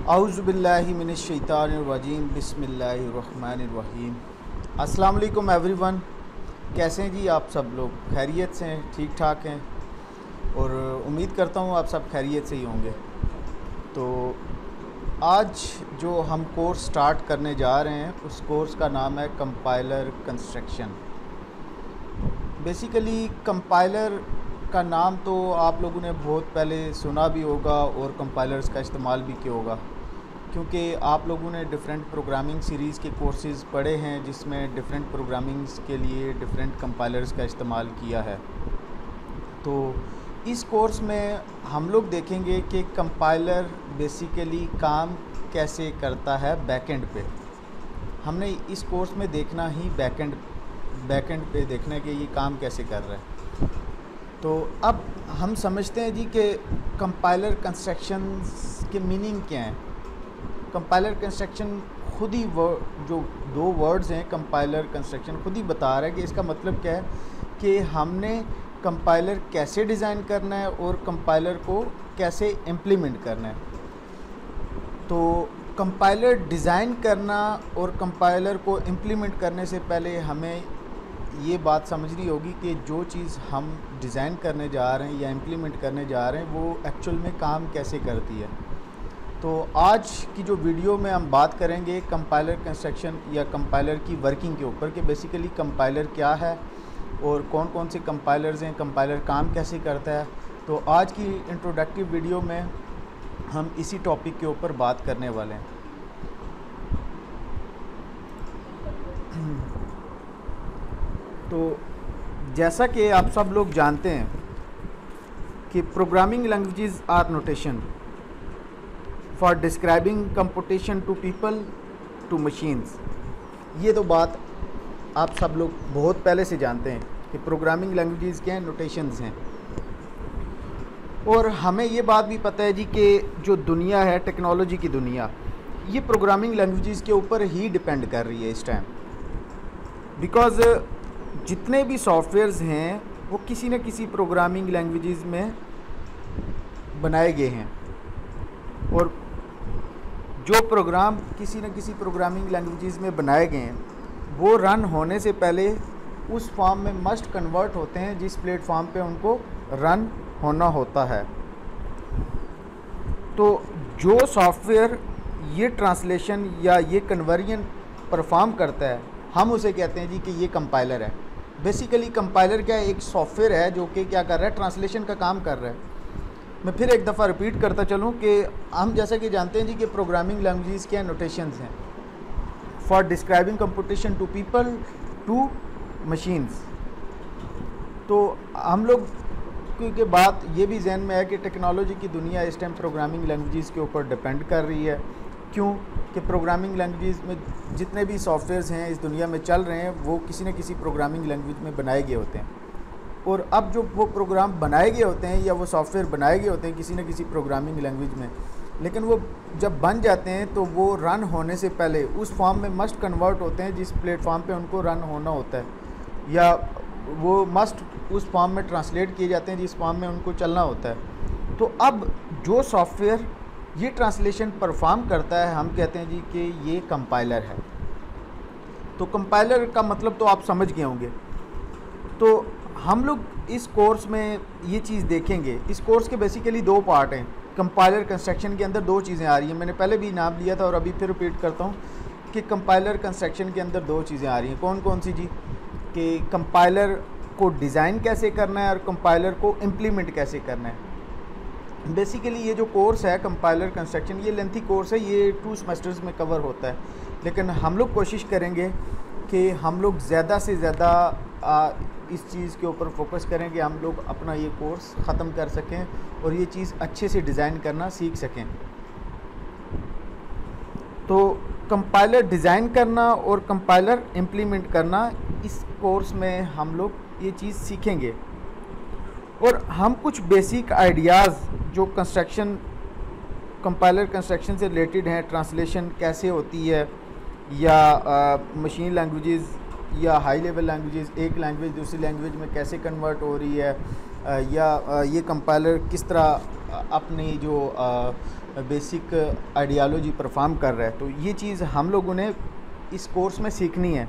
औज़ुबिल्लाहि मिनश्शैतानिर्रजीम बिस्मिल्लाहिर्रहमानिर्रहीम। अस्सलाम वालेकुम एवरीवन। कैसे हैं जी आप सब लोग? खैरियत से हैं? ठीक ठाक हैं? और उम्मीद करता हूँ आप सब खैरियत से ही होंगे। तो आज जो हम कोर्स स्टार्ट करने जा रहे हैं उस कोर्स का नाम है कंपाइलर कंस्ट्रक्शन। बेसिकली कंपाइलर का नाम तो आप लोगों ने बहुत पहले सुना भी होगा और कंपाइलर्स का इस्तेमाल भी किया होगा, क्योंकि आप लोगों ने डिफरेंट प्रोग्रामिंग सीरीज़ के कोर्सेज़ पढ़े हैं जिसमें डिफरेंट प्रोग्रामिंग्स के लिए डिफरेंट कंपाइलर्स का इस्तेमाल किया है। तो इस कोर्स में हम लोग देखेंगे कि कंपाइलर बेसिकली काम कैसे करता है बैकएंड पे। हमने इस कोर्स में देखना ही बैकएंड पे देखना है कि ये काम कैसे कर रहा है। तो अब हम समझते हैं जी कि कंपाइलर कंस्ट्रक्शन के मीनिंग क्या हैं। कंपाइलर कंस्ट्रक्शन खुद ही जो दो वर्ड्स हैं कंपाइलर कंस्ट्रक्शन खुद ही बता रहा है कि इसका मतलब क्या है कि हमने कंपाइलर कैसे डिज़ाइन करना है और कंपाइलर को कैसे इम्प्लीमेंट करना है। तो कंपाइलर डिज़ाइन करना और कंपाइलर को इम्प्लीमेंट करने से पहले हमें ये बात समझनी होगी कि जो चीज़ हम डिज़ाइन करने जा रहे हैं या इम्प्लीमेंट करने जा रहे हैं वो एक्चुअल में काम कैसे करती है। तो आज की जो वीडियो में हम बात करेंगे कंपाइलर कंस्ट्रक्शन या कंपाइलर की वर्किंग के ऊपर कि बेसिकली कंपाइलर क्या है और कौन कौन से कंपाइलर्स हैं, कंपाइलर काम कैसे करता है। तो आज की इंट्रोडक्टिव वीडियो में हम इसी टॉपिक के ऊपर बात करने वाले हैं। तो जैसा कि आप सब लोग जानते हैं कि programming languages are notation for describing computation to people to machines. ये तो बात आप सब लोग बहुत पहले से जानते हैं कि प्रोग्रामिंग लैंग्वेजेस क्या हैं, नोटेशंस हैं। और हमें ये बात भी पता है जी कि जो दुनिया है, टेक्नोलॉजी की दुनिया, ये प्रोग्रामिंग लैंग्वेजेस के ऊपर ही डिपेंड कर रही है इस टाइम। बिकॉज़ जितने भी सॉफ्टवेयर्स हैं वो किसी न किसी प्रोग्रामिंग लैंग्वेजेस में बनाए गए हैं और जो प्रोग्राम किसी न किसी प्रोग्रामिंग लैंग्वेजेस में बनाए गए हैं वो रन होने से पहले उस फॉर्म में मस्ट कन्वर्ट होते हैं जिस प्लेटफॉर्म पे उनको रन होना होता है। तो जो सॉफ्टवेयर ये ट्रांसलेशन या ये कन्वर्जन परफॉर्म करता है हम उसे कहते हैं जी कि ये कंपाइलर है। बेसिकली कंपाइलर क्या है? एक सॉफ्टवेयर है जो कि क्या कर रहा है, ट्रांसलेशन का काम कर रहा है। मैं फिर एक दफ़ा रिपीट करता चलूँ कि हम जैसा कि जानते हैं जी कि प्रोग्रामिंग लैंग्वेजेस क्या नोटेशंस हैं for describing computation to people to machines. तो हम लोग की बात ये भी जहन में है कि टेक्नोलॉजी की दुनिया इस टाइम प्रोग्रामिंग लैंग्वेजेस के ऊपर डिपेंड कर रही है। क्यों कि प्रोग्रामिंग लैंग्वेजेस में जितने भी सॉफ्टवेयर्स हैं इस दुनिया में चल रहे हैं वो किसी न किसी प्रोग्रामिंग लैंग्वेज में बनाए गए होते हैं। और अब जो वो प्रोग्राम बनाए गए होते हैं या वो सॉफ्टवेयर बनाए गए होते हैं किसी न किसी प्रोग्रामिंग लैंग्वेज में, लेकिन वो जब बन जाते हैं तो वो रन होने से पहले उस फॉर्म में मस्ट कन्वर्ट होते हैं जिस प्लेटफॉर्म पे उनको रन होना होता है, या वो मस्ट उस फॉर्म में ट्रांसलेट किए जाते हैं जिस फॉर्म में उनको चलना होता है। तो अब जो सॉफ्टवेयर ये ट्रांसलेशन परफॉर्म करता है हम कहते हैं जी कि ये कंपाइलर है। तो कंपाइलर का मतलब तो आप समझ गए होंगे। तो हम लोग इस कोर्स में ये चीज़ देखेंगे। इस कोर्स के बेसिकली दो पार्ट हैं। कंपाइलर कंस्ट्रक्शन के अंदर दो चीज़ें आ रही हैं। मैंने पहले भी नाम लिया था और अभी फिर रिपीट करता हूँ कि कंपाइलर कंस्ट्रक्शन के अंदर दो चीज़ें आ रही हैं। कौन कौन सी जी? कि कंपाइलर को डिज़ाइन कैसे करना है और कंपाइलर को इम्प्लीमेंट कैसे करना है। बेसिकली ये जो कोर्स है कंपाइलर कंस्ट्रक्शन ये लेंथी कोर्स है, ये 2 सेमेस्टर्स में कवर होता है, लेकिन हम लोग कोशिश करेंगे कि हम लोग ज़्यादा से ज़्यादा इस चीज़ के ऊपर फोकस करें कि हम लोग अपना ये कोर्स ख़त्म कर सकें और ये चीज़ अच्छे से डिज़ाइन करना सीख सकें। तो कंपाइलर डिज़ाइन करना और कंपाइलर इम्प्लीमेंट करना इस कोर्स में हम लोग ये चीज़ सीखेंगे। और हम कुछ बेसिक आइडियाज़ जो कंपाइलर कंस्ट्रक्शन से रिलेटेड हैं, ट्रांसलेशन कैसे होती है या मशीन लैंग्वेजेस या हाई लेवल लैंग्वेजेस, एक लैंग्वेज दूसरी लैंग्वेज में कैसे कन्वर्ट हो रही है, या ये कंपाइलर किस तरह अपनी जो बेसिक आइडियालॉजी परफॉर्म कर रहा है। तो ये चीज़ हम लोगों ने इस कोर्स में सीखनी है।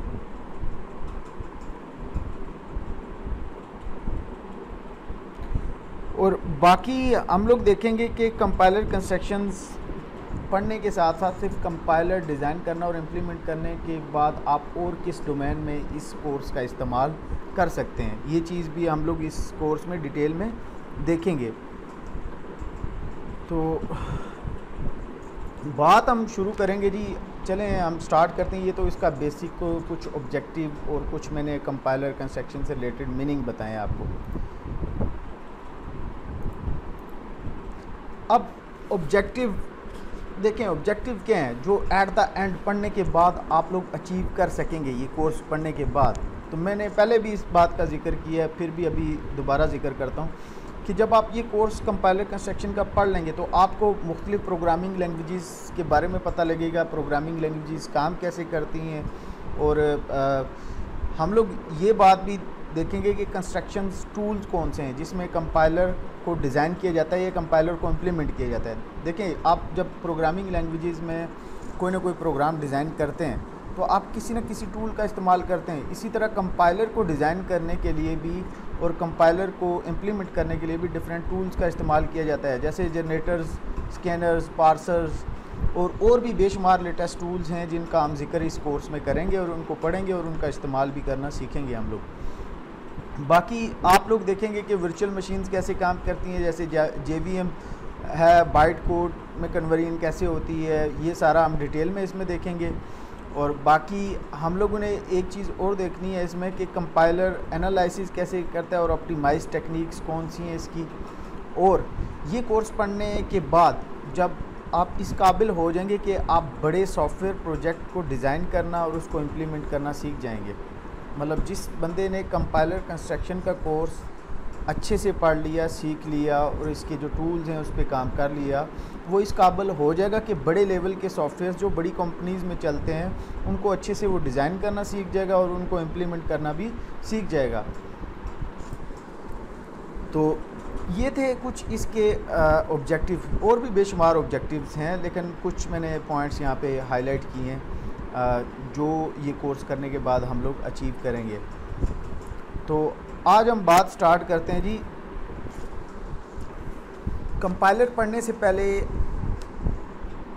और बाकी हम लोग देखेंगे कि कंपाइलर कंस्ट्रक्शंस पढ़ने के साथ साथ सिर्फ कंपाइलर डिज़ाइन करना और इम्प्लीमेंट करने के बाद आप और किस डोमेन में इस कोर्स का इस्तेमाल कर सकते हैं, ये चीज़ भी हम लोग इस कोर्स में डिटेल में देखेंगे। तो बात हम शुरू करेंगे जी, चलें हम स्टार्ट करते हैं। ये तो इसका बेसिक को कुछ ऑब्जेक्टिव और कुछ मैंने कंपाइलर कंस्ट्रक्शन से रिलेटेड मीनिंग बताएं आपको। अब ऑब्जेक्टिव देखें, ऑब्जेक्टिव क्या हैं जो एट द एंड पढ़ने के बाद आप लोग अचीव कर सकेंगे ये कोर्स पढ़ने के बाद। तो मैंने पहले भी इस बात का जिक्र किया है, फिर भी अभी दोबारा जिक्र करता हूँ कि जब आप ये कोर्स कंपाइलर कंस्ट्रक्शन का पढ़ लेंगे तो आपको मुख्तलिफ प्रोग्रामिंग लैंग्वेजेस के बारे में पता लगेगा, प्रोग्रामिंग लैंग्वेजेस काम कैसे करती हैं। और हम लोग ये बात भी देखेंगे कि कंस्ट्रक्शन टूल्स कौन से हैं जिसमें कंपाइलर को डिज़ाइन किया जाता है या कंपाइलर को इम्प्लीमेंट किया जाता है। देखें, आप जब प्रोग्रामिंग लैंग्वेजेस में कोई ना कोई प्रोग्राम डिज़ाइन करते हैं तो आप किसी न किसी टूल का इस्तेमाल करते हैं। इसी तरह कंपाइलर को डिज़ाइन करने के लिए भी और कंपाइलर को इम्प्लीमेंट करने के लिए भी डिफरेंट टूल्स का इस्तेमाल किया जाता है, जैसे जनरेटर्स, स्कैनर्स, पार्सर्स और भी बेशुमार लेटेस्ट टूल्स हैं जिनका हम जिक्र इस कोर्स में करेंगे और उनको पढ़ेंगे और उनका इस्तेमाल भी करना सीखेंगे हम लोग। बाकी आप लोग देखेंगे कि वर्चुअल मशीन्स कैसे काम करती हैं, जैसे JVM है, बाइट कोड में कन्वर्जन कैसे होती है, ये सारा हम डिटेल में इसमें देखेंगे। और बाकी हम लोगों ने एक चीज़ और देखनी है इसमें कि कंपाइलर एनालिसिस कैसे करता है और ऑप्टिमाइज टेक्निक्स कौन सी हैं इसकी। और ये कोर्स पढ़ने के बाद जब आप इस काबिल हो जाएंगे कि आप बड़े सॉफ्टवेयर प्रोजेक्ट को डिज़ाइन करना और उसको इम्प्लीमेंट करना सीख जाएंगे। मतलब जिस बंदे ने कंपाइलर कंस्ट्रक्शन का कोर्स अच्छे से पढ़ लिया, सीख लिया और इसके जो टूल्स हैं उस पर काम कर लिया, वो इस काबिल हो जाएगा कि बड़े लेवल के सॉफ्टवेयर जो बड़ी कंपनीज़ में चलते हैं उनको अच्छे से वो डिज़ाइन करना सीख जाएगा और उनको इम्प्लीमेंट करना भी सीख जाएगा। तो ये थे कुछ इसके ऑब्जेक्टिव, और भी बेशुमार ऑब्जेक्टिव्स हैं लेकिन कुछ मैंने पॉइंट्स यहाँ पे हाईलाइट किए हैं जो ये कोर्स करने के बाद हम लोग अचीव करेंगे। तो आज हम बात स्टार्ट करते हैं जी। कंपाइलर पढ़ने से पहले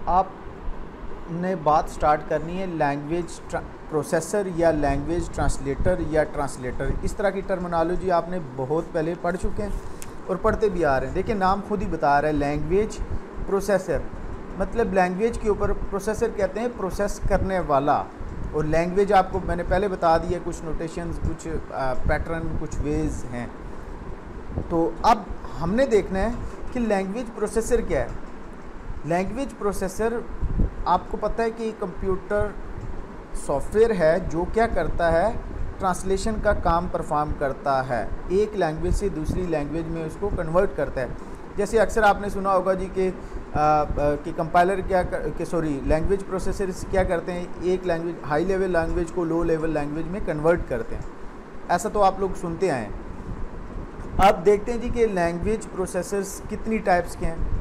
आपने बात स्टार्ट करनी है लैंग्वेज प्रोसेसर या लैंग्वेज ट्रांसलेटर या ट्रांसलेटर। इस तरह की टर्मिनोलॉजी आपने बहुत पहले पढ़ चुके हैं और पढ़ते भी आ रहे हैं। देखिए, नाम खुद ही बता रहा है लैंग्वेज प्रोसेसर, मतलब लैंग्वेज के ऊपर प्रोसेसर कहते हैं प्रोसेस करने वाला। और लैंग्वेज आपको मैंने पहले बता दिया, कुछ नोटेशंस, कुछ पैटर्न, कुछ वेज हैं। तो अब हमने देखना है कि लैंग्वेज प्रोसेसर क्या है। लैंग्वेज प्रोसेसर आपको पता है कि कंप्यूटर सॉफ्टवेयर है जो क्या करता है, ट्रांसलेशन का काम परफॉर्म करता है, एक लैंग्वेज से दूसरी लैंग्वेज में उसको कन्वर्ट करता है। जैसे अक्सर आपने सुना होगा जी कि कंपाइलर लैंग्वेज प्रोसेसर क्या करते हैं, एक लैंग्वेज, हाई लेवल लैंग्वेज को लो लेवल लैंग्वेज में कन्वर्ट करते हैं। ऐसा तो आप लोग सुनते आए हैं। अब देखते हैं जी कि लैंग्वेज प्रोसेसर्स कितनी टाइप्स के हैं।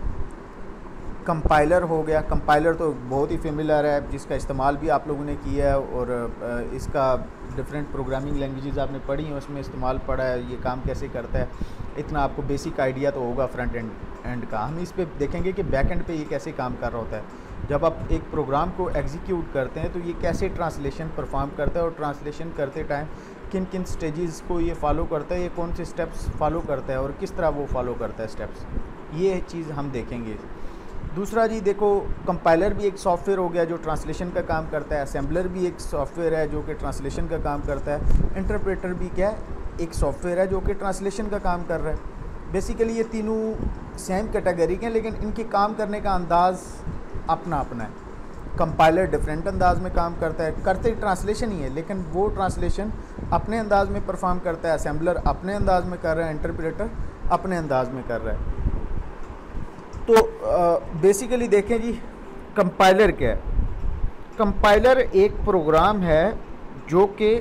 कंपाइलर हो गया, कंपाइलर तो बहुत ही फेमिलियर है जिसका इस्तेमाल भी आप लोगों ने किया है और इसका डिफरेंट प्रोग्रामिंग लैंग्वेजेस आपने पढ़ी हैं, उसमें इस्तेमाल पड़ा है, ये काम कैसे करता है, इतना आपको बेसिक आइडिया तो होगा फ्रंट एंड का। हम इस पे देखेंगे कि बैक एंड पे ये कैसे काम कर रहा होता है। जब आप एक प्रोग्राम को एग्जीक्यूट करते हैं तो ये कैसे ट्रांसलेशन परफॉर्म करता है और ट्रांसलेशन करते टाइम किन किन स्टेजेस को ये फॉलो करता है, ये कौन से स्टेप्स फॉलो करता है और किस तरह वो फॉलो करता है स्टेप्स, ये चीज़ हम देखेंगे। दूसरा जी देखो, कंपाइलर भी एक सॉफ्टवेयर हो गया जो ट्रांसलेशन का काम करता है, असेंबलर भी एक सॉफ्टवेयर है जो कि ट्रांसलेशन का काम करता है, इंटरप्रेटर भी क्या है, एक सॉफ्टवेयर है जो कि ट्रांसलेशन का काम कर रहा है। बेसिकली ये तीनों सेम कैटेगरी के हैं लेकिन इनके काम करने का अंदाज़ अपना अपना है। कंपाइलर डिफरेंट अंदाज में काम करता है, करते ट्रांसलेशन ही है लेकिन वो ट्रांसलेशन अपने अंदाज में परफॉर्म करता है, असेंबलर अपने अंदाज में कर रहा है, इंटरप्रेटर अपने अंदाज में कर रहा है। तो बेसिकली देखें जी, कंपाइलर क्या है। कंपाइलर एक प्रोग्राम है जो कि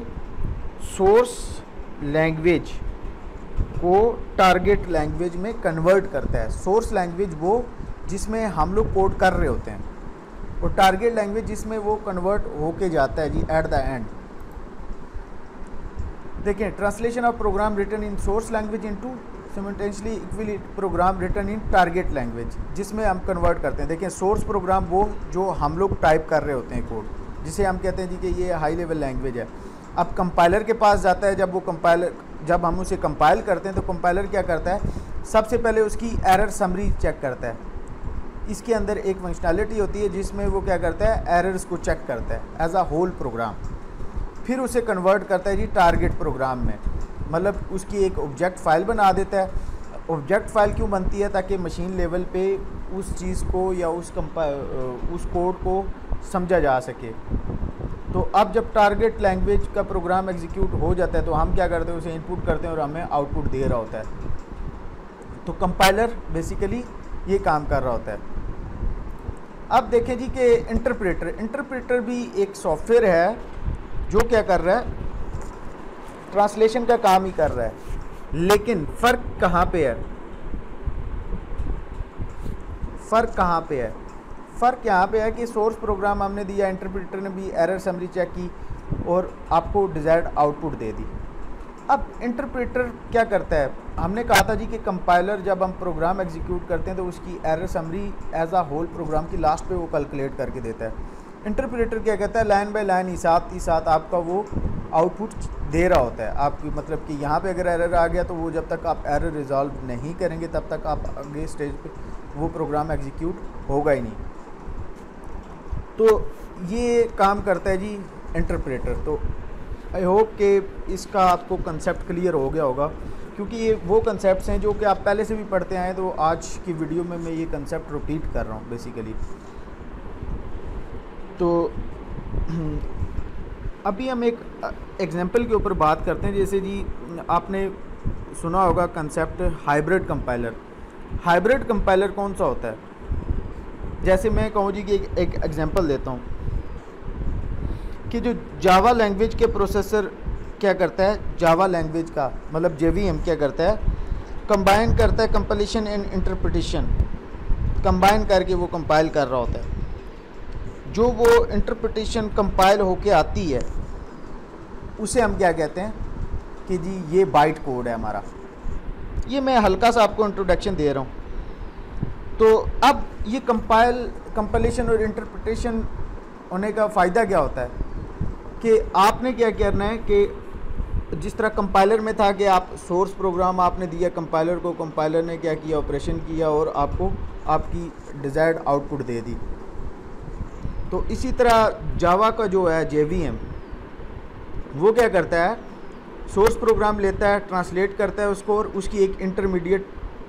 सोर्स लैंग्वेज को टारगेट लैंग्वेज में कन्वर्ट करता है। सोर्स लैंग्वेज वो जिसमें हम लोग कोड कर रहे होते हैं, और टारगेट लैंग्वेज जिसमें वो कन्वर्ट होके जाता है जी एट द एंड। देखें, translation of program written in source language into simultaneously equally program written in target language, जिसमें हम कन्वर्ट करते हैं। देखिए, सोर्स प्रोग्राम वो जो हम लोग टाइप कर रहे होते हैं कोड, जिसे हम कहते हैं जी कि ये हाई लेवल लैंग्वेज है। अब कंपाइलर के पास जाता है, जब हम उसे कंपाइल करते हैं तो कंपाइलर क्या करता है, सबसे पहले उसकी एरर समरी चेक करता है। इसके अंदर एक फंक्शनैलिटी होती है जिसमें वो क्या करता है, एरर्स को चेक करता है एज अ होल प्रोग्राम, फिर उसे कन्वर्ट करता है जी टारगेट प्रोग्राम में, मतलब उसकी एक ऑब्जेक्ट फाइल बना देता है। ऑब्जेक्ट फाइल क्यों बनती है, ताकि मशीन लेवल पे उस चीज़ को या उस कोड को समझा जा सके। तो अब जब टारगेट लैंग्वेज का प्रोग्राम एग्जीक्यूट हो जाता है तो हम क्या करते हैं, उसे इनपुट करते हैं और हमें आउटपुट दे रहा होता है। तो कंपाइलर बेसिकली ये काम कर रहा होता है। अब देखें जी कि इंटरप्रेटर भी एक सॉफ्टवेयर है जो क्या कर रहा है, ट्रांसलेशन का काम ही कर रहा है। लेकिन फ़र्क कहाँ पे है, फ़र्क यहाँ पे है कि सोर्स प्रोग्राम हमने दिया, इंटरप्रेटर ने भी एरर समरी चेक की और आपको डिज़ायर्ड आउटपुट दे दी। अब इंटरप्रेटर क्या करता है, हमने कहा था जी कि कंपाइलर जब हम प्रोग्राम एग्जीक्यूट करते हैं तो उसकी एरर समरी एज आ होल प्रोग्राम की लास्ट पे वो कैलकुलेट करके देता है। इंटरप्रेटर क्या कहता है, लाइन बाय लाइन ही साथ आपका वो आउटपुट दे रहा होता है आपकी, मतलब कि यहाँ पे अगर एरर आ गया तो वो जब तक आप एरर रिजॉल्व नहीं करेंगे तब तक आप अगले स्टेज पे वो प्रोग्राम एग्जीक्यूट होगा ही नहीं। तो ये काम करता है जी इंटरप्रेटर। तो आई होप कि इसका आपको कंसेप्ट क्लियर हो गया होगा, क्योंकि ये वो कंसेप्ट्स हैं जो कि आप पहले से भी पढ़ते आए, तो आज की वीडियो में मैं ये कंसेप्ट रिपीट कर रहा हूँ बेसिकली। तो अभी हम एक एग्जांपल के ऊपर बात करते हैं। जैसे जी आपने सुना होगा concept hybrid compiler. Hybrid compiler कौन सा होता है, जैसे मैं कहूँ जी कि एक एग्जांपल देता हूँ कि जो जावा लैंग्वेज के प्रोसेसर क्या करता है, जावा लैंग्वेज का मतलब JVM क्या करता है, कंबाइन करता है कंपाइलेशन एंड इंटरप्रिटेशन, कंबाइन करके वो कंपाइल कर रहा होता है। जो वो इंटरप्रिटेशन कंपाइल होके आती है उसे हम क्या कहते हैं कि जी ये बाइट कोड है हमारा। ये मैं हल्का सा आपको इंट्रोडक्शन दे रहा हूँ। तो अब ये कंपाइलेशन और इंटरप्रिटेशन होने का फ़ायदा क्या होता है कि आपने क्या करना है कि जिस तरह कंपाइलर में था कि आप सोर्स प्रोग्राम आपने दिया कंपाइलर को, कंपाइलर ने क्या किया, ऑपरेशन किया और आपको आपकी डिज़ायर्ड आउटपुट दे दी। तो इसी तरह जावा का जो है JVM वो क्या करता है, सोर्स प्रोग्राम लेता है, ट्रांसलेट करता है उसको और उसकी एक इंटरमीडिएट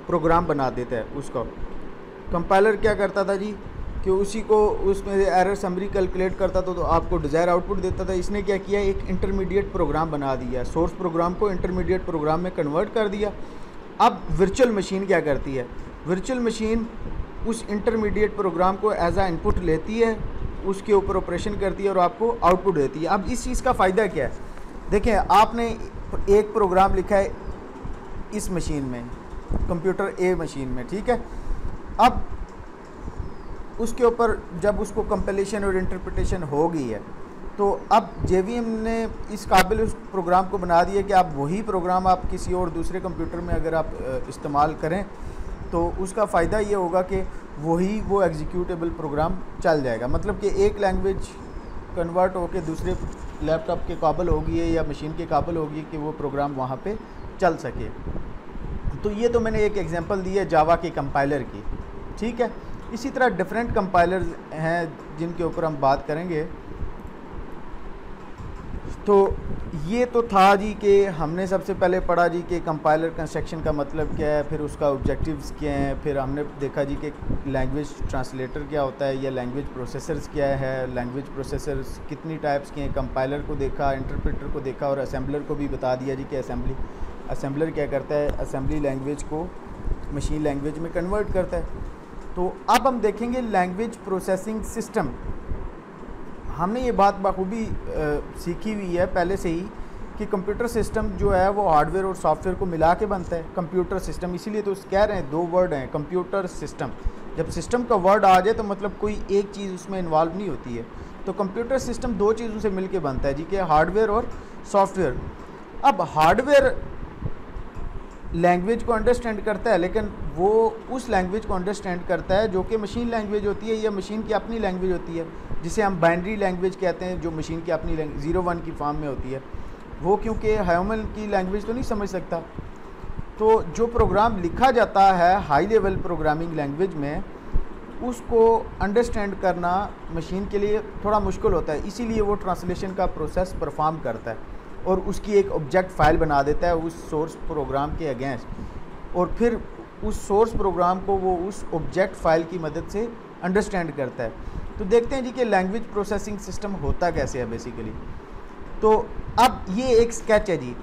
प्रोग्राम बना देता है उसका। कंपाइलर क्या करता था जी कि उसी को उसमें एरर समरी कैलकुलेट करता था तो आपको डिज़ायर आउटपुट देता था। इसने क्या किया, एक इंटरमीडिएट प्रोग्राम बना दिया, सोर्स प्रोग्राम को इंटरमीडिएट प्रोग्राम में कन्वर्ट कर दिया। अब वर्चुअल मशीन क्या करती है, वर्चुअल मशीन उस इंटरमीडिएट प्रोग्राम को एज आ इनपुट लेती है, उसके ऊपर ऑपरेशन करती है और आपको आउटपुट देती है। अब इस चीज़ का फ़ायदा क्या है, देखें आपने एक प्रोग्राम लिखा है इस मशीन में, कंप्यूटर A मशीन में, ठीक है। अब उसके ऊपर जब उसको कंपाइलेशन और इंटरप्रिटेशन हो गई है तो अब JVM ने इस काबिल उस प्रोग्राम को बना दिया कि आप वही प्रोग्राम आप किसी और दूसरे कंप्यूटर में अगर आप इस्तेमाल करें तो उसका फ़ायदा ये होगा कि वही वो एग्जीक्यूटेबल प्रोग्राम चल जाएगा। मतलब कि एक लैंग्वेज कन्वर्ट होकर दूसरे लैपटॉप के काबिल होगी या मशीन के काबिल होगी कि वो प्रोग्राम वहाँ पे चल सके। तो ये तो मैंने एक एग्जांपल दी है जावा के कंपाइलर की, ठीक है। इसी तरह डिफरेंट कंपाइलर्स हैं जिनके ऊपर हम बात करेंगे। तो ये तो था जी कि हमने सबसे पहले पढ़ा जी कि कंपाइलर कंस्ट्रक्शन का मतलब क्या है, फिर उसका ऑब्जेक्टिव्स क्या हैं, फिर हमने देखा जी कि लैंग्वेज ट्रांसलेटर क्या होता है या लैंग्वेज प्रोसेसर्स क्या है, लैंग्वेज प्रोसेसर्स कितनी टाइप्स के हैं, कंपाइलर को देखा, इंटरप्रेटर को देखा और असेंबलर को भी बता दिया जी कि असेंबलर क्या करता है, असेंबली लैंग्वेज को मशीन लैंग्वेज में कन्वर्ट करता है। तो अब हम देखेंगे लैंग्वेज प्रोसेसिंग सिस्टम। हमने ये बात बखूबी सीखी हुई है पहले से ही कि कंप्यूटर सिस्टम जो है वो हार्डवेयर और सॉफ्टवेयर को मिला के बनता है। कंप्यूटर सिस्टम इसीलिए तो कह रहे हैं, दो वर्ड हैं कंप्यूटर सिस्टम। जब सिस्टम का वर्ड आ जाए तो मतलब कोई एक चीज़ उसमें इन्वॉल्व नहीं होती है। तो कंप्यूटर सिस्टम दो चीज़ों से मिलके बनता है जी, कि हार्डवेयर और सॉफ्टवेयर। अब हार्डवेयर लैंग्वेज को अंडरस्टैंड करता है, लेकिन वो उस लैंग्वेज को अंडरस्टैंड करता है जो कि मशीन लैंग्वेज होती है या मशीन की अपनी लैंग्वेज होती है, जिसे हम बाइनरी लैंग्वेज कहते हैं, जो मशीन की अपनी 0-1 की फॉर्म में होती है। वो क्योंकि ह्यूमन की लैंग्वेज तो नहीं समझ सकता, तो जो प्रोग्राम लिखा जाता है हाई लेवल प्रोग्रामिंग लैंग्वेज में, उसको अंडरस्टैंड करना मशीन के लिए थोड़ा मुश्किल होता है, इसीलिए वो ट्रांसलेशन का प्रोसेस परफॉर्म करता है और उसकी एक ऑब्जेक्ट फाइल बना देता है उस सोर्स प्रोग्राम के अगेंस्ट, और फिर उस सोर्स प्रोग्राम को वो उस ऑब्जेक्ट फाइल की मदद से अंडरस्टैंड करता है। तो देखते हैं जी कि लैंग्वेज प्रोसेसिंग सिस्टम होता कैसे है बेसिकली। तो अब ये एक स्केच है जी,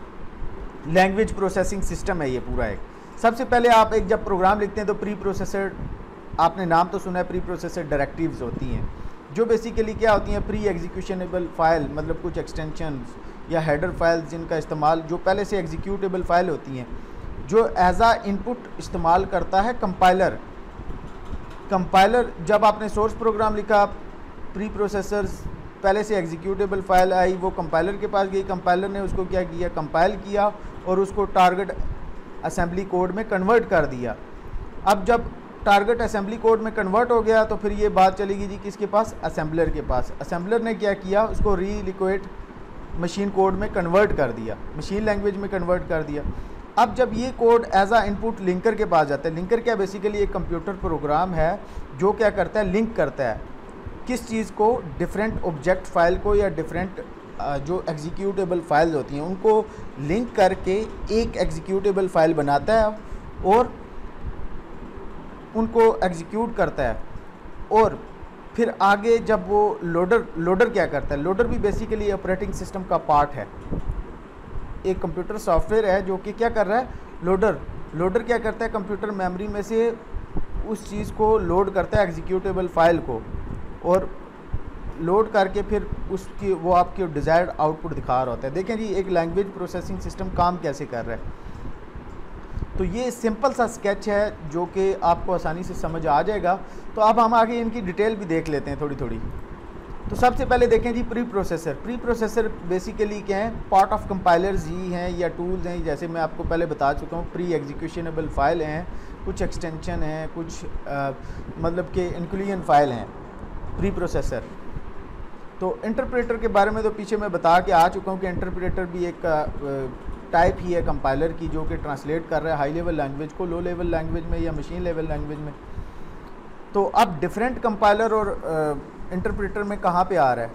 लैंग्वेज प्रोसेसिंग सिस्टम है ये पूरा एक। सबसे पहले आप एक जब प्रोग्राम लिखते हैं तो प्री प्रोसेसर, आपने नाम तो सुना है, प्री प्रोसेसर डायरेक्टिव्स होती हैं, जो बेसिकली क्या होती हैं, प्री एग्जीक्यूशनेबल फाइल, मतलब कुछ एक्सटेंशंस या हेडर फाइल्स जिनका इस्तेमाल, जो पहले से एग्जीक्यूटेबल फाइल होती हैं, जो एज आ इनपुट इस्तेमाल करता है कंपाइलर। कंपाइलर जब आपने सोर्स प्रोग्राम लिखा, प्री प्रोसेसर्स पहले से एग्जीक्यूटेबल फाइल आई, वो कंपाइलर के पास गई, कंपाइलर ने उसको क्या किया, कंपाइल किया और उसको टारगेट असेंबली कोड में कन्वर्ट कर दिया। अब जब टारगेट असेंबली कोड में कन्वर्ट हो गया तो फिर ये बात चलेगी जी किसके पास, असेंबलर के पास। असेंबलर ने क्या किया, उसको रीलिक्वेट मशीन कोड में कन्वर्ट कर दिया, मशीन लैंग्वेज में कन्वर्ट कर दिया। अब जब ये कोड एज आ इनपुट लिंकर के पास जाता है, लिंकर क्या बेसिकली एक कंप्यूटर प्रोग्राम है जो क्या करता है, लिंक करता है किस चीज़ को, डिफरेंट ऑब्जेक्ट फाइल को या डिफरेंट जो एग्जीक्यूटेबल फाइल्स होती हैं उनको लिंक करके एक एग्जीक्यूटेबल फाइल बनाता है और उनको एग्जीक्यूट करता है। और फिर आगे जब वो लोडर क्या करता है, लोडर भी बेसिकली ऑपरेटिंग सिस्टम का पार्ट है, एक कंप्यूटर सॉफ्टवेयर है जो कि क्या कर रहा है, लोडर क्या करता है, कंप्यूटर मेमोरी में से उस चीज़ को लोड करता है, एग्जीक्यूटेबल फाइल को, और लोड करके फिर उसकी वो आपके डिज़ायर्ड आउटपुट दिखा रहा होता है। देखें जी एक लैंग्वेज प्रोसेसिंग सिस्टम काम कैसे कर रहा है। तो ये सिंपल सा स्केच है जो कि आपको आसानी से समझ आ जाएगा। तो अब हम आगे इनकी डिटेल भी देख लेते हैं थोड़ी थोड़ी। तो सबसे पहले देखें जी प्री प्रोसेसर बेसिकली क्या है, पार्ट ऑफ कंपाइलर्स ही हैं या टूल्स हैं, जैसे मैं आपको पहले बता चुका हूँ। प्री एग्जीक्यूशनेबल फाइल हैं, कुछ एक्सटेंशन हैं, कुछ मतलब के इंक्लूजन फाइल हैं प्री प्रोसेसर। तो इंटरप्रेटर के बारे में तो पीछे मैं बता के आ चुका हूँ कि इंटरप्रेटर भी एक टाइप ही है कंपाइलर की, जो कि ट्रांसलेट कर रहा है हाई लेवल लैंग्वेज को लो लेवल लैंग्वेज में या मशीन लेवल लैंग्वेज में। तो अब डिफरेंट कंपाइलर और इंटरप्रेटर में कहाँ पे आ रहा है,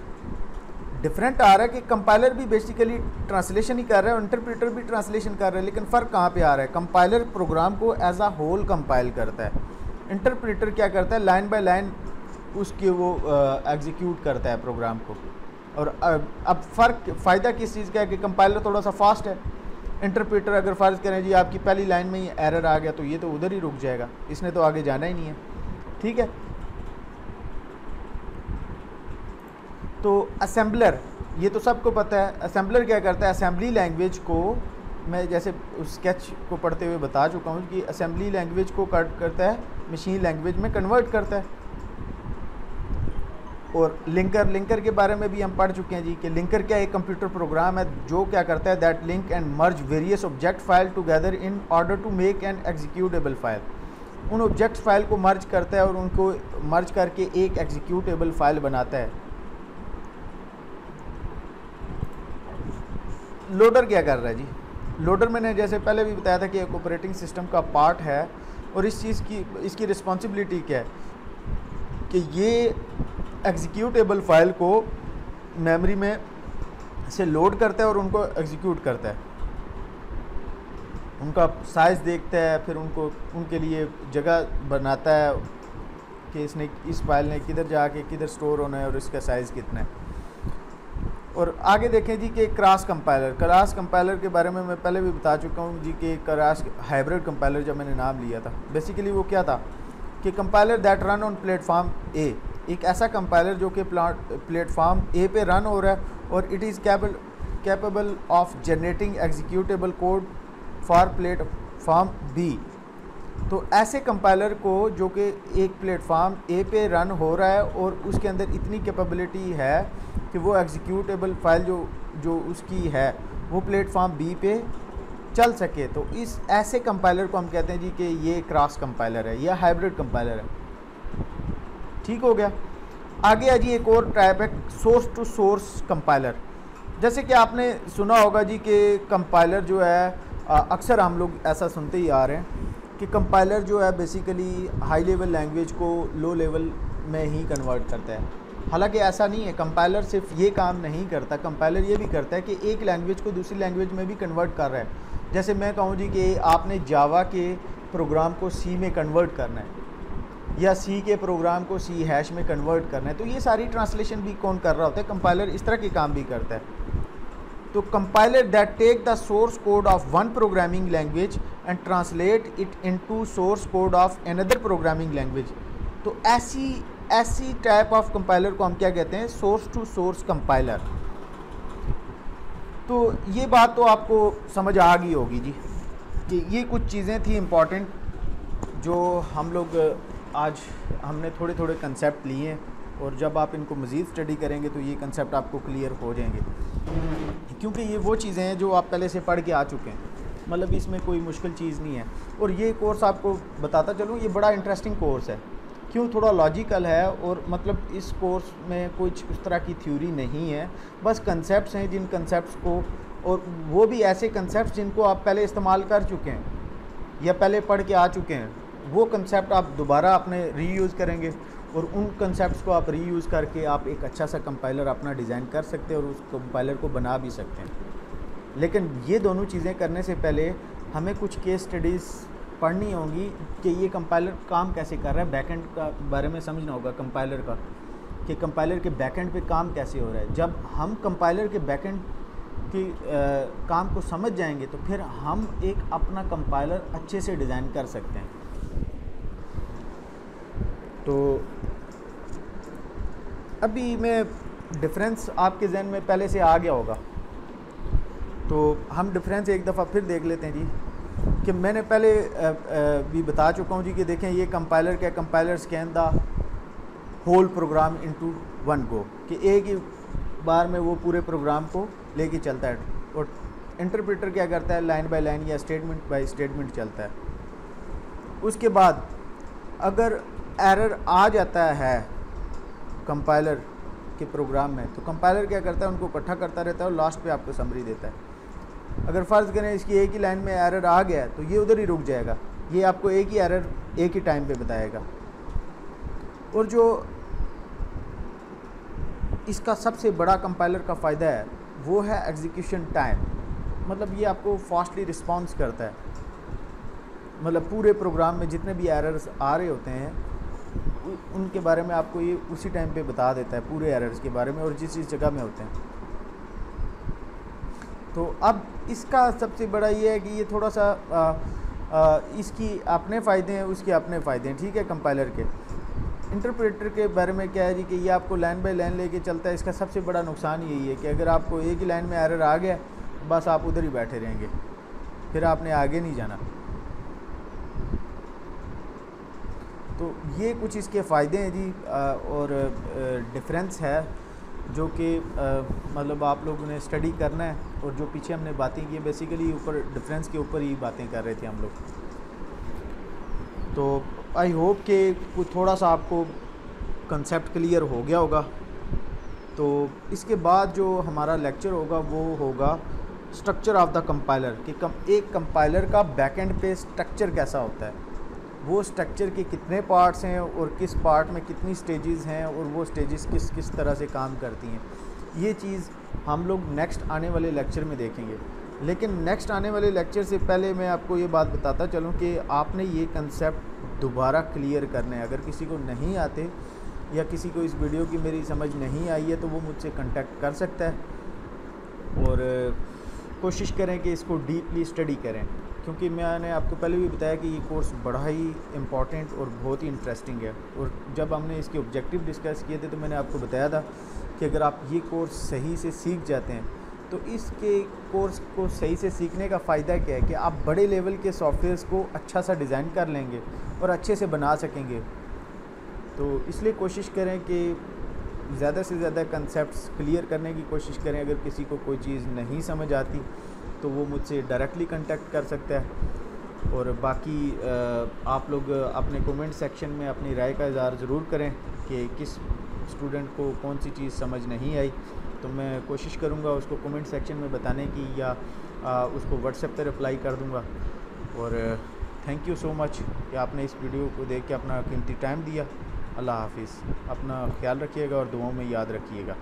डिफरेंट आ रहा है कि कंपाइलर भी बेसिकली ट्रांसलेशन ही कर रहा है और इंटरप्रेटर भी ट्रांसलेशन कर रहा है, लेकिन फ़र्क कहाँ पे आ रहा है, कंपाइलर प्रोग्राम को एज आ होल कंपाइल करता है, इंटरप्रेटर क्या करता है, लाइन बाय लाइन उसके वो एग्जीक्यूट करता है प्रोग्राम को। और अब फ़ायदा किस चीज़ का है कि कंपाइलर थोड़ा सा फास्ट है, इंटरप्रेटर अगर फ़र्ज़ करें जी आपकी पहली लाइन में ही एरर आ गया तो ये तो उधर ही रुक जाएगा, इसने तो आगे जाना ही नहीं है, ठीक है। तो असेंबलर, ये तो सबको पता है, असेंबलर क्या करता है, असेंबली लैंग्वेज को, मैं जैसे उस स्केच को पढ़ते हुए बता चुका हूँ कि असेंबली लैंग्वेज को करता है मशीन लैंग्वेज में कन्वर्ट करता है। और लिंकर के बारे में भी हम पढ़ चुके हैं जी कि लिंकर क्या एक कंप्यूटर प्रोग्राम है जो क्या करता है, that link and merge various object file together in order to make an executable file. उन ऑब्जेक्ट फाइल को मर्ज करता है और उनको मर्ज करके एक एग्जीक्यूटेबल फाइल बनाता है। लोडर क्या कर रहा है जी, लोडर मैंने जैसे पहले भी बताया था कि एक ऑपरेटिंग सिस्टम का पार्ट है, और इस चीज़ की इसकी रिस्पॉन्सिबिलिटी क्या है कि ये एग्जीक्यूटेबल फाइल को मेमोरी में से लोड करता है और उनको एग्जीक्यूट करता है, उनका साइज़ देखता है, फिर उनको उनके लिए जगह बनाता है कि इसने इस फाइल ने किधर जाके किधर स्टोर होना है और इसका साइज़ कितना है। और आगे देखें जी कि क्रॉस कंपाइलर के बारे में मैं पहले भी बता चुका हूँ जी कि क्रॉस हाइब्रिड कंपाइलर जब मैंने नाम लिया था, बेसिकली वो क्या था कि compiler that run on platform A, एक ऐसा कंपाइलर जो कि प्लेटफॉर्म ए पे रन हो रहा है और it is capable of generating executable code for platform B. तो ऐसे कंपाइलर को जो कि एक प्लेटफॉर्म ए पे रन हो रहा है और उसके अंदर इतनी कैपेबिलिटी है कि वो एग्जीक्यूटेबल फाइल जो उसकी है वो प्लेटफॉर्म बी पे चल सके, तो इस ऐसे कंपाइलर को हम कहते हैं जी कि ये क्रॉस कंपाइलर है या हाइब्रिड कंपाइलर है। ठीक हो गया। आगे है जी एक और टाइप है सोर्स टू सोर्स कंपाइलर। जैसे कि आपने सुना होगा जी कि कंपाइलर जो है अक्सर हम लोग ऐसा सुनते ही आ रहे हैं कि कंपाइलर जो है बेसिकली हाई लेवल लैंग्वेज को लो लेवल में ही कन्वर्ट करता है। हालांकि ऐसा नहीं है, कंपाइलर सिर्फ ये काम नहीं करता, कंपाइलर ये भी करता है कि एक लैंग्वेज को दूसरी लैंग्वेज में भी कन्वर्ट कर रहा है। जैसे मैं कहूँ जी कि आपने जावा के प्रोग्राम को सी में कन्वर्ट करना है या सी के प्रोग्राम को सी हैश में कन्वर्ट करना है, तो ये सारी ट्रांसलेशन भी कौन कर रहा होता है? कंपाइलर इस तरह के काम भी करता है। तो compiler that take the source code of one programming language and translate it into source code of another programming language. तो ऐसी टाइप ऑफ कंपाइलर को हम क्या कहते हैं? Source to source compiler. तो ये बात तो आपको समझ आ गई होगी जी कि ये कुछ चीज़ें थी इम्पॉर्टेंट जो हम लोग आज हमने थोड़े थोड़े कंसेप्ट लिए और जब आप इनको मज़ीद स्टडी करेंगे तो ये कंसेप्ट आपको क्लियर हो जाएंगे, क्योंकि ये वो चीज़ें हैं जो आप पहले से पढ़ के आ चुके हैं। मतलब इसमें कोई मुश्किल चीज़ नहीं है। और ये कोर्स आपको बताता चलूँ, ये बड़ा इंटरेस्टिंग कोर्स है। क्यों? थोड़ा लॉजिकल है और मतलब इस कोर्स में कुछ उस तरह की थ्योरी नहीं है, बस कंसेप्ट्स हैं जिन कंसेप्ट्स को, और वो भी ऐसे कंसेप्ट्स जिनको आप पहले इस्तेमाल कर चुके हैं या पहले पढ़ के आ चुके हैं, वो कंसेप्ट आप दोबारा अपने रीयूज़ करेंगे और उन कंसेप्ट्स को आप रीयूज़ करके आप एक अच्छा सा कंपाइलर अपना डिज़ाइन कर सकते हैं और उस कंपाइलर को बना भी सकते हैं। लेकिन ये दोनों चीज़ें करने से पहले हमें कुछ केस स्टडीज़ पढ़नी होंगी कि ये कंपाइलर काम कैसे कर रहा है, बैकएंड का बारे में समझना होगा कंपाइलर का, कि कंपाइलर के बैकएंड पे काम कैसे हो रहा है। जब हम कंपाइलर के बैकएंड की काम को समझ जाएंगे तो फिर हम एक अपना कंपाइलर अच्छे से डिज़ाइन कर सकते हैं। तो अभी मैं डिफरेंस आपके जहन में पहले से आ गया होगा, तो हम डिफरेंस एक दफ़ा फिर देख लेते हैं जी। कि मैंने पहले भी बता चुका हूँ जी कि देखें ये कंपाइलर क्या, compiler scan the whole program into one go, कि एक ही बार में वो पूरे प्रोग्राम को लेके चलता है। और इंटरप्रेटर क्या करता है? लाइन बाय लाइन या स्टेटमेंट बाय स्टेटमेंट चलता है। उसके बाद अगर एरर आ जाता है कंपाइलर के प्रोग्राम में, तो कंपाइलर क्या करता है? उनको इकट्ठा करता रहता है और लास्ट पे आपको समरी देता है। अगर फ़र्ज़ करें इसकी एक ही लाइन में एरर आ गया तो ये उधर ही रुक जाएगा, ये आपको एक ही एरर एक ही टाइम पे बताएगा। और जो इसका सबसे बड़ा कंपाइलर का फ़ायदा है वो है एग्जीक्यूशन टाइम। मतलब ये आपको फास्टली रिस्पॉन्स करता है। मतलब पूरे प्रोग्राम में जितने भी एरर्स आ रहे होते हैं उनके बारे में आपको ये उसी टाइम पे बता देता है, पूरे एरर्स के बारे में और जिस जगह में होते हैं। तो अब इसका सबसे बड़ा ये है कि ये थोड़ा सा इसकी अपने फ़ायदे हैं, उसके अपने फ़ायदे हैं। ठीक है, कंपाइलर के। इंटरप्रेटर के बारे में क्या है जी कि ये आपको लाइन बाय लाइन लेके चलता है। इसका सबसे बड़ा नुकसान यही है कि अगर आपको एक ही लाइन में एरर आ गया, बस आप उधर ही बैठे रहेंगे, फिर आपने आगे नहीं जाना। तो ये कुछ इसके फ़ायदे हैं जी। और डिफरेंस है जो कि मतलब आप लोगों ने स्टडी करना है। और जो पीछे हमने बातें की बेसिकली ऊपर डिफरेंस के ऊपर ही बातें कर रहे थे हम लोग। तो आई होप कि कुछ थोड़ा सा आपको कंसेप्ट क्लियर हो गया होगा। तो इसके बाद जो हमारा लेक्चर होगा वो होगा स्ट्रक्चर ऑफ द कंपाइलर, कि एक कंपाइलर का बैकएंड पे स्ट्रक्चर कैसा होता है, वो स्ट्रक्चर के कितने पार्ट्स हैं और किस पार्ट में कितनी स्टेजेस हैं और वो स्टेजेस किस किस तरह से काम करती हैं। ये चीज़ हम लोग नेक्स्ट आने वाले लेक्चर में देखेंगे। लेकिन नेक्स्ट आने वाले लेक्चर से पहले मैं आपको ये बात बताता चलूँ कि आपने ये कंसेप्ट दोबारा क्लियर करने हैं। अगर किसी को नहीं आते या किसी को इस वीडियो की मेरी समझ नहीं आई है तो वो मुझसे कांटेक्ट कर सकता है और कोशिश करें कि इसको डीपली स्टडी करें, क्योंकि मैंने आपको पहले भी बताया कि ये कोर्स बड़ा ही इम्पॉर्टेंट और बहुत ही इंटरेस्टिंग है। और जब हमने इसके ऑब्जेक्टिव डिस्कस किए थे तो मैंने आपको बताया था कि अगर आप ये कोर्स सही से सीख जाते हैं तो इसके कोर्स को सही से सीखने का फ़ायदा क्या है कि आप बड़े लेवल के सॉफ्टवेयर्स को अच्छा सा डिज़ाइन कर लेंगे और अच्छे से बना सकेंगे। तो इसलिए कोशिश करें कि ज़्यादा से ज़्यादा कंसेप्ट्स क्लियर करने की कोशिश करें। अगर किसी को कोई चीज़ नहीं समझ आती तो वो मुझसे डायरेक्टली कांटेक्ट कर सकता है। और बाकी आप लोग अपने कमेंट सेक्शन में अपनी राय का इज़हार ज़रूर करें कि किस स्टूडेंट को कौन सी चीज़ समझ नहीं आई। तो मैं कोशिश करूँगा उसको कमेंट सेक्शन में बताने की, या उसको व्हाट्सएप पर रिप्लाई कर दूँगा। और थैंक यू सो मच कि आपने इस वीडियो को देख के अपना कीमती टाइम दिया। अल्लाह हाफिज़। अपना ख्याल रखिएगा और दुआओं में याद रखिएगा।